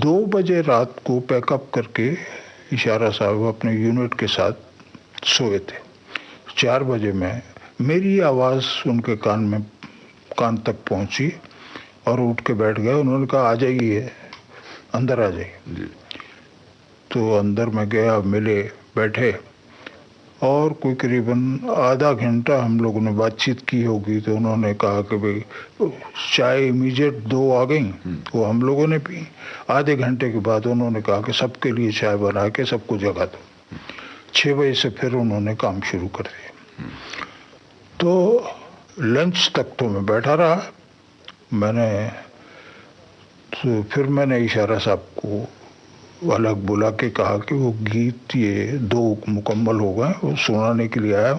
2 बजे रात को पैकअप करके इशारा साहब अपने यूनिट के साथ सोए थे। 4 बजे में मेरी आवाज़ उनके कान तक पहुंची और उठ के बैठ गए। उन्होंने कहा आ जाइए, अंदर आ जाइए। तो अंदर मैं गया, मिले, बैठे, और कोई करीबन आधा घंटा हम लोगों ने बातचीत की होगी। तो उन्होंने कहा कि भाई चाय इमीडिएट 2 आ गई, वो हम लोगों ने पी। आधे घंटे के बाद उन्होंने कहा कि सबके लिए चाय बना के सबको जगा दो। 6 बजे से फिर उन्होंने काम शुरू कर दिया। तो लंच तक तो मैं बैठा रहा। फिर मैंने इशारा साहब को अलग बुला के कहा कि वो गीत ये 2 मुकम्मल हो गए, वो सुनाने के लिए आया।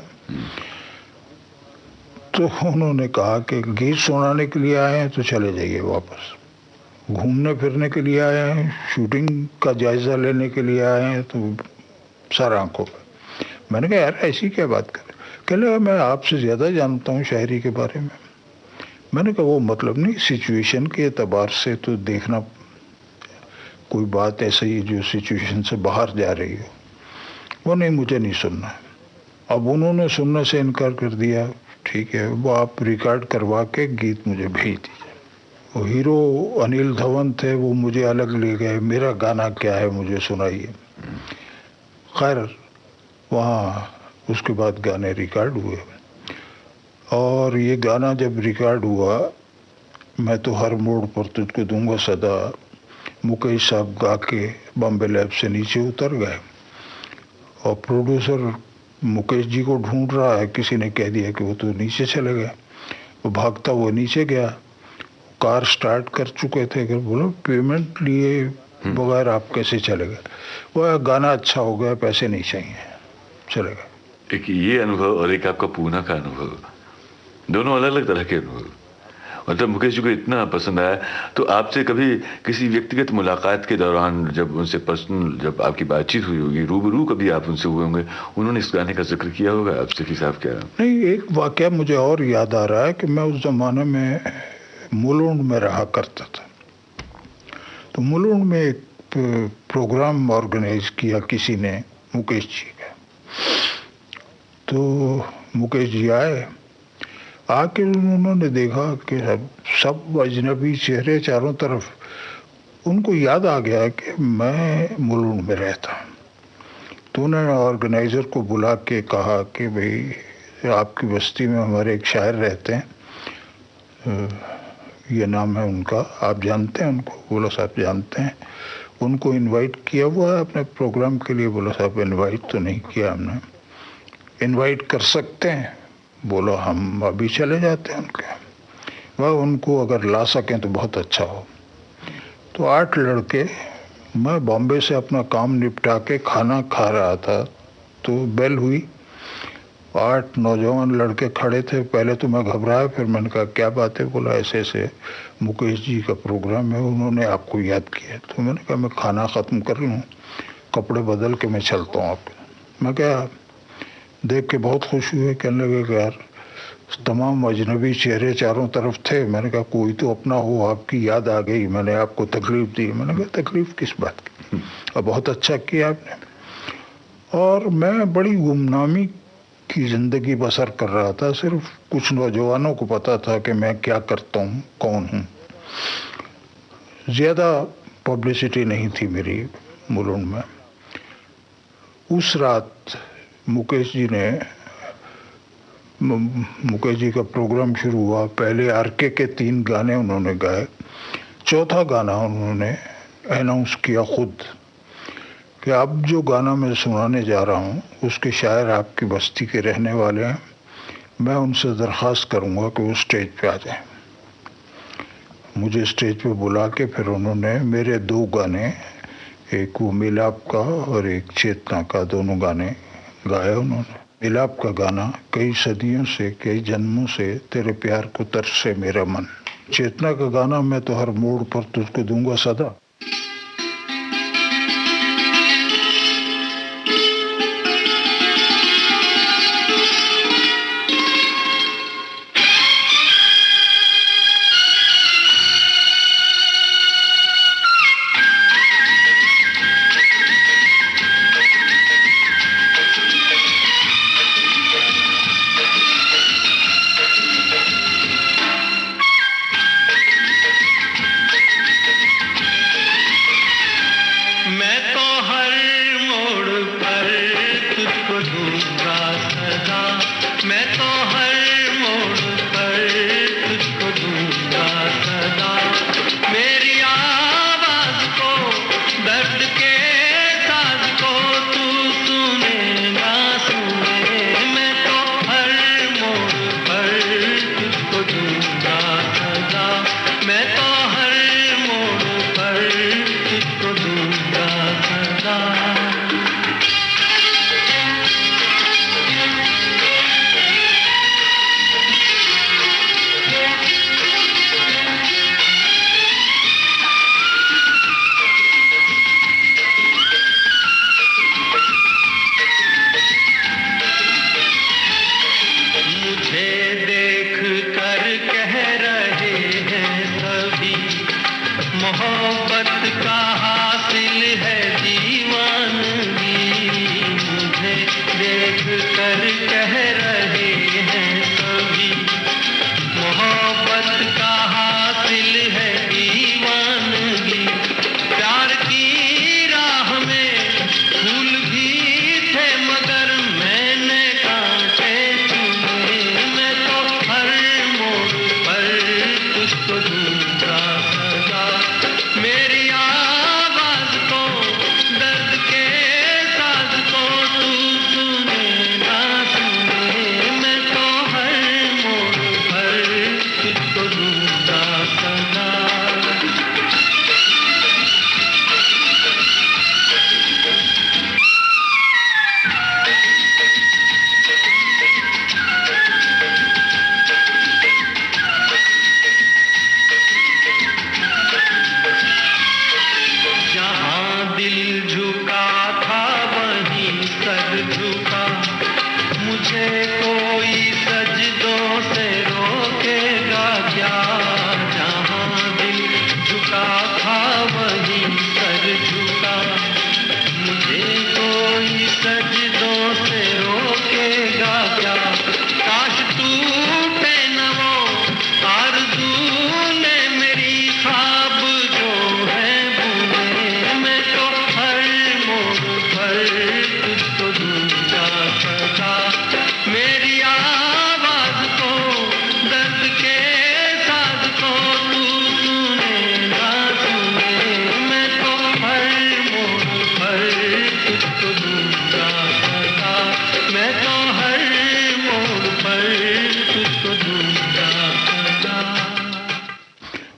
तो उन्होंने कहा कि गीत सुनाने के लिए आए हैं तो चले जाइए वापस, घूमने फिरने के लिए आए हैं, शूटिंग का जायज़ा लेने के लिए आए हैं तो सारा आंखों पे। मैंने कहा यार ऐसी क्या बात कर, कहने लगा मैं आपसे ज़्यादा जानता हूँ शायरी के बारे में। मैंने कहा वो मतलब नहीं, सिचुएशन के एतबार से तो देखना, कोई बात ऐसी ही जो सिचुएशन से बाहर जा रही हो, वो नहीं, मुझे नहीं सुनना है। अब उन्होंने सुनने से इनकार कर दिया। ठीक है, वो आप रिकॉर्ड करवा के गीत मुझे भेज दीजिए। वो हीरो अनिल धवन थे, वो मुझे अलग ले गए, मेरा गाना क्या है मुझे सुनाइए। खैर वहाँ उसके बाद गाने रिकॉर्ड हुए, और ये गाना जब रिकॉर्ड हुआ, मैं तो हर मोड़ पर तुझको दूंगा सदा, मुकेश साहब गा के बॉम्बे लैब से नीचे उतर गए, और प्रोड्यूसर मुकेश जी को ढूंढ रहा है। किसी ने कह दिया कि वो तो नीचे चले गए। वो भागता हुआ नीचे गया, कार स्टार्ट कर चुके थे कि बोलो पेमेंट लिए बगैर आप कैसे चले गए? वो गाना अच्छा हो गया, पैसे नहीं चाहिए, चले गए। एक ये अनुभव और एक आपका पूना का अनुभव, दोनों अलग अलग तरह के अनुभव। मतलब मुकेश जी को इतना पसंद आया, तो आपसे कभी किसी व्यक्तिगत मुलाकात के दौरान जब उनसे पर्सनल जब आपकी बातचीत हुई होगी, रूबरू कभी आप उनसे हुए होंगे, उन्होंने इस गाने का जिक्र किया होगा आपसे कि साहब क्या? नहीं, एक वाकया मुझे और याद आ रहा है कि मैं उस जमाने में मुलुंड में रहा करता था। तो मुलुंड में एक प्रोग्राम ऑर्गेनाइज किया किसी ने, मुकेश जी का। तो मुकेश जी आए, आके उन्होंने देखा कि सब अजनबी चेहरे चारों तरफ। उनको याद आ गया कि मैं मुलुंड में रहता हूँ। तो उन्होंने ऑर्गेनाइज़र को बुला के कहा कि भाई आपकी बस्ती में हमारे एक शायर रहते हैं, ये नाम है उनका, आप जानते हैं उनको? बोला साहब जानते हैं। उनको इनवाइट किया हुआ है अपने प्रोग्राम के लिए? बोला साहब इनवाइट तो नहीं किया हमने। इनवाइट कर सकते हैं? बोलो हम अभी चले जाते हैं उनके। वह उनको अगर ला सकें तो बहुत अच्छा हो। तो 8 लड़के, मैं बॉम्बे से अपना काम निपटा के खाना खा रहा था, तो बेल हुई। 8 नौजवान लड़के खड़े थे। पहले तो मैं घबराया, फिर मैंने कहा क्या बात है? बोला ऐसे ऐसे मुकेश जी का प्रोग्राम है, उन्होंने आपको याद किया। तो मैंने कहा मैं खाना ख़त्म कर लूँ, कपड़े बदल के मैं चलता हूँ आपके। मैं क्या देख के बहुत खुश हुए। कहने लगे कि यार तमाम अजनबी चेहरे चारों तरफ थे। मैंने कहा कोई तो अपना हो, आपकी याद आ गई, मैंने आपको तकलीफ दी। मैंने कहा तकलीफ किस बात की, और बहुत अच्छा किया आपने। और मैं बड़ी गुमनामी की ज़िंदगी बसर कर रहा था। सिर्फ कुछ नौजवानों को पता था कि मैं क्या करता हूँ, कौन हूँ। ज़्यादा पब्लिसिटी नहीं थी मेरी मुलुंड में। उस रात मुकेश जी का प्रोग्राम शुरू हुआ। पहले आरके के 3 गाने उन्होंने गाए, चौथा गाना उन्होंने अनाउंस किया खुद कि अब जो गाना मैं सुनाने जा रहा हूँ उसके शायर आपकी बस्ती के रहने वाले हैं, मैं उनसे दरख्वास्त करूँगा कि वो स्टेज पे आ जाएं। मुझे स्टेज पे बुला के फिर उन्होंने मेरे 2 गाने, एक वो मिलाप का और एक चेतना का, दोनों गाने गाए उन्होंने। मिलाप का गाना, कई सदियों से कई जन्मों से तेरे प्यार को तरसे मेरा मन। चेतना का गाना, मैं तो हर मोड़ पर तुझको दूंगा सदा।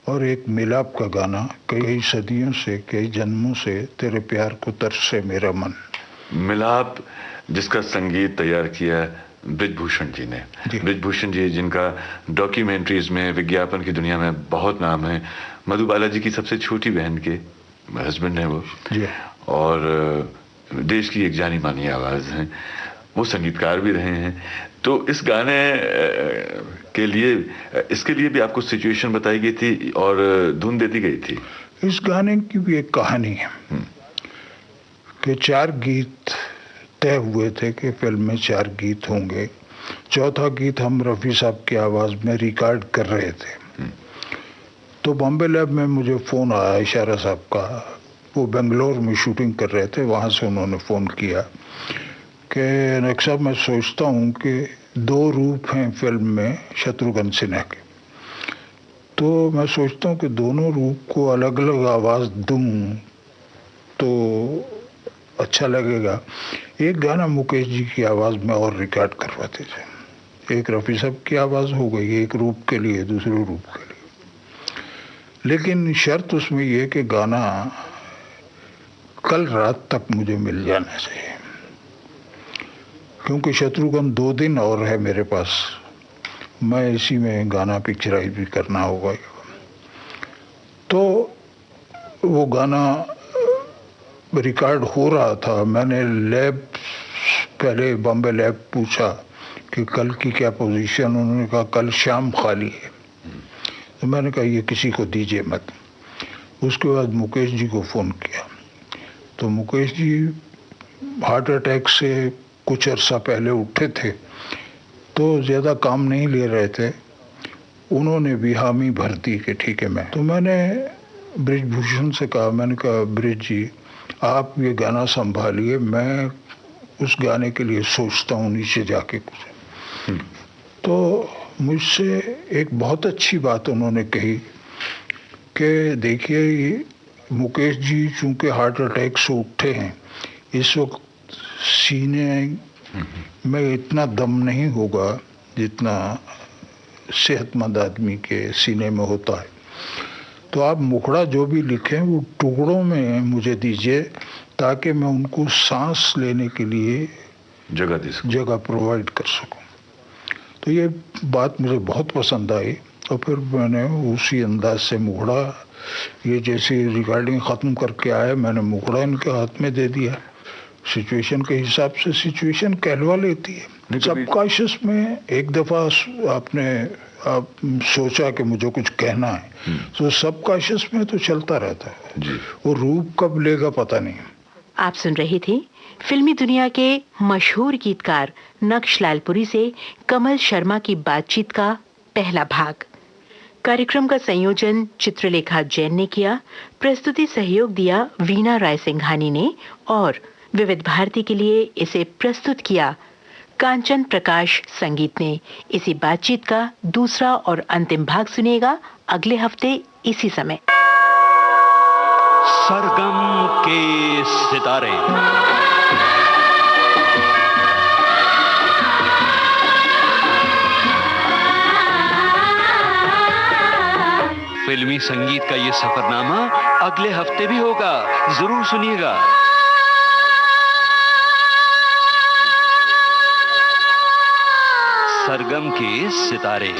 और एक मिलाप का गाना, कई सदियों से कई जन्मों से तेरे प्यार को तरसे मेरा मन। मिलाप जिसका संगीत तैयार किया ब्रिजभूषण जी ने। ब्रिजभूषण जी जिनका डॉक्यूमेंट्रीज में, विज्ञापन की दुनिया में बहुत नाम है। मधुबाला जी की सबसे छोटी बहन के हस्बैंड हैं वो जी। और देश की एक जानी मानी आवाज़ हैं। वो संगीतकार भी रहे हैं। तो इस गाने के लिए, इसके लिए भी आपको सिचुएशन बताई गई थी और धुन दे दी गई थी। इस गाने की भी एक कहानी है कि 4 गीत तय हुए थे कि फिल्म में 4 गीत होंगे। चौथा गीत हम रफ़ी साहब की आवाज़ में रिकॉर्ड कर रहे थे। तो बॉम्बे लैब में मुझे फ़ोन आया इशारा साहब का, वो बेंगलोर में शूटिंग कर रहे थे, वहाँ से उन्होंने फ़ोन किया कि नक्श साहब मैं सोचता हूँ कि 2 रूप हैं फिल्म में शत्रुघ्न सिन्हा के, तो मैं सोचता हूँ कि दोनों रूप को अलग अलग आवाज़ दूँ तो अच्छा लगेगा। एक गाना मुकेश जी की आवाज़ में और रिकॉर्ड करवाते थे, एक रफ़ी साहब की आवाज़ हो गई, एक रूप के लिए, दूसरे रूप के लिए, लेकिन शर्त उसमें यह कि गाना कल रात तक मुझे मिल जाना चाहिए, क्योंकि शत्रुघ्न 2 दिन और है मेरे पास, मैं इसी में गाना पिक्चराइज भी करना होगा। तो वो गाना रिकॉर्ड हो रहा था, मैंने लैब पहले बॉम्बे लैब पूछा कि कल की क्या पोजीशन, उन्होंने कहा कल शाम खाली है, तो मैंने कहा ये किसी को दीजिए मत। उसके बाद मुकेश जी को फ़ोन किया, तो मुकेश जी हार्ट अटैक से कुछ अरसा पहले उठे थे, तो ज़्यादा काम नहीं ले रहे थे, उन्होंने भी हामी भर दी कि ठीक है। मैं तो मैंने ब्रिजभूषण से कहा, मैंने कहा ब्रिज जी आप ये गाना संभालिए, मैं उस गाने के लिए सोचता हूँ नीचे जाके कुछ। तो मुझसे एक बहुत अच्छी बात उन्होंने कही कि देखिए मुकेश जी चूँकि हार्ट अटैक से उठे हैं, इस वक्त सीने में इतना दम नहीं होगा जितना सेहतमंद आदमी के सीने में होता है, तो आप मुखड़ा जो भी लिखें वो टुकड़ों में मुझे दीजिए ताकि मैं उनको सांस लेने के लिए जगह प्रोवाइड कर सकूं। तो ये बात मुझे बहुत पसंद आई, और फिर मैंने उसी अंदाज से मुखड़ा, ये जैसे रिकॉर्डिंग ख़त्म करके आए मैंने मुखड़ा इनके हाथ में दे दिया। सिचुएशन के हिसाब से सिचुएशन कहलवा लेती है। सबकॉन्शियस में एक दफ़ा आपने आप सोचा कि मुझे कुछ कहना है, तो सबकॉन्शियस में तो चलता रहता है जी। वो रूप कब लेगा पता नहीं। आप सुन रहे थे फिल्मी दुनिया के मशहूर गीतकार नक्श लालपुरी से कमल शर्मा की बातचीत का पहला भाग। कार्यक्रम का संयोजन चित्रलेखा जैन ने किया, प्रस्तुति सहयोग दिया वीणा राय सिंघानी ने, और विविध भारती के लिए इसे प्रस्तुत किया कांचन प्रकाश संगीत ने। इसी बातचीत का दूसरा और अंतिम भाग सुनिएगा अगले हफ्ते इसी समय। सरगम के सितारे। फिल्मी संगीत का ये सफरनामा अगले हफ्ते भी होगा, जरूर सुनिएगा। सरगम के सितारे।